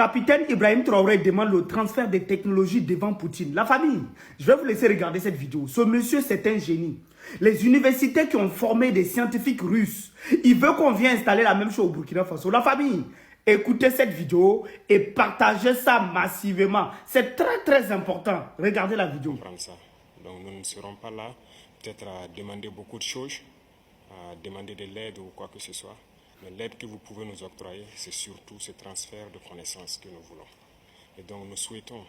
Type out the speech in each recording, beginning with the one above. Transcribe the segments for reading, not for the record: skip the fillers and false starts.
capitaine Ibrahim Traoré demande le transfert des technologies devant Poutine. La famille, je vais vous laisser regarder cette vidéo. Ce monsieur, c'est un génie. Les universités qui ont formé des scientifiques russes, il veut qu'on vienne installer la même chose au Burkina Faso. La famille, écoutez cette vidéo et partagez ça massivement. C'est très important. Regardez la vidéo. Donc nous ne serons pas là peut-être à demander beaucoup de choses, à demander de l'aide ou quoi que ce soit. Mais l'aide que vous pouvez nous octroyer, c'est surtout ce transfert de connaissances que nous voulons. Et donc nous souhaitons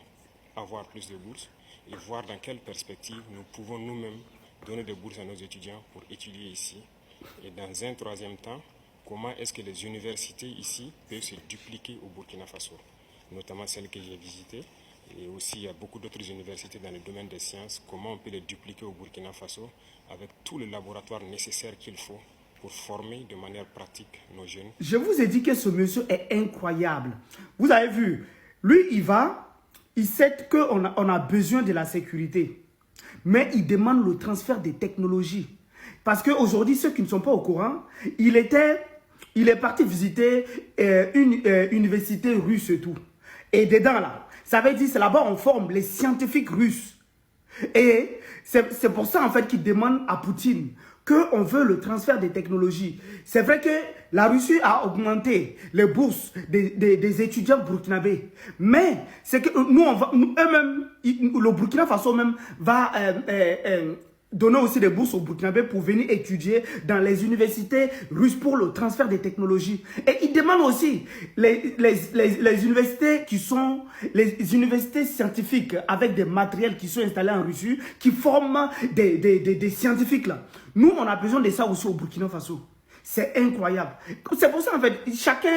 avoir plus de bourses et voir dans quelle perspective nous pouvons nous-mêmes donner des bourses à nos étudiants pour étudier ici. Et dans un troisième temps, comment est-ce que les universités ici peuvent se dupliquer au Burkina Faso, notamment celles que j'ai visitées. Et aussi, il y a beaucoup d'autres universités dans le domaine des sciences. Comment on peut les dupliquer au Burkina Faso avec tous les laboratoires nécessaires qu'il faut pour former de manière pratique nos jeunes. Je vous ai dit que ce monsieur est incroyable. Vous avez vu, lui, il sait qu'on a besoin de la sécurité. Mais il demande le transfert des technologies. Parce qu'aujourd'hui, ceux qui ne sont pas au courant, il est parti visiter une université russe et tout. Et dedans, là, ça veut dire c'est là-bas on forme les scientifiques russes. Et c'est pour ça, en fait, qu'il demande à Poutine qu'on veut le transfert des technologies. C'est vrai que la Russie a augmenté les bourses des étudiants burkinabés. Mais c'est que nous, eux-mêmes, le Burkina Faso même va donner aussi des bourses aux Burkinabés pour venir étudier dans les universités russes pour le transfert des technologies. Et ils demandent aussi les universités qui sont les universités scientifiques avec des matériels qui sont installés en Russie, qui forment des scientifiques là. Nous, on a besoin de ça aussi au Burkina Faso. C'est incroyable. C'est pour ça en fait, chacun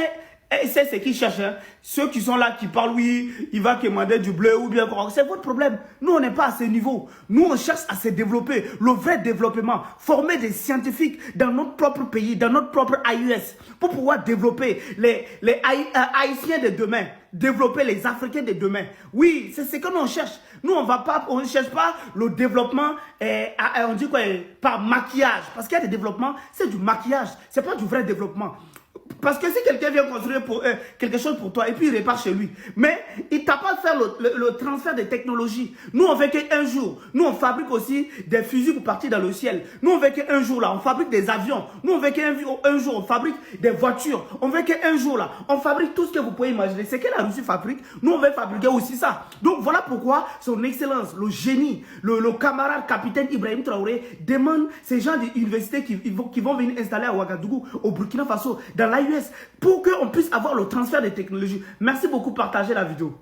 c'est ce qu'ils cherchent. Hein. Ceux qui sont là, qui parlent, oui, il va commander du bleu ou bien quoi. C'est votre problème. Nous, on n'est pas à ce niveau. Nous, on cherche à se développer. Le vrai développement. Former des scientifiques dans notre propre pays, dans notre propre AUS. Pour pouvoir développer les Haïtiens de demain. Développer les Africains de demain. Oui, c'est ce que nous on cherche. Nous, on ne cherche pas le développement, on dit quoi, par maquillage. Parce qu'il y a des développements, c'est du maquillage. C'est pas du vrai développement. Parce que si quelqu'un vient construire quelque chose pour toi et puis il repart chez lui, mais il ne t'a pas fait le transfert des technologies. Nous, on veut qu'un jour, nous, on fabrique aussi des fusils pour partir dans le ciel. Nous, on veut qu'un jour, là, on fabrique des avions. Nous, on veut qu'un jour, on fabrique des voitures. On veut qu'un jour, là, on fabrique tout ce que vous pouvez imaginer. C'est que la Russie fabrique. Nous, on veut fabriquer aussi ça. Donc, voilà pourquoi son excellence, le génie, le camarade capitaine Ibrahim Traoré demande ces gens d'université qui vont venir installer à Ouagadougou, au Burkina Faso, dans l'AUS, pour qu'on puisse avoir le transfert des technologies. Merci beaucoup, partagez la vidéo.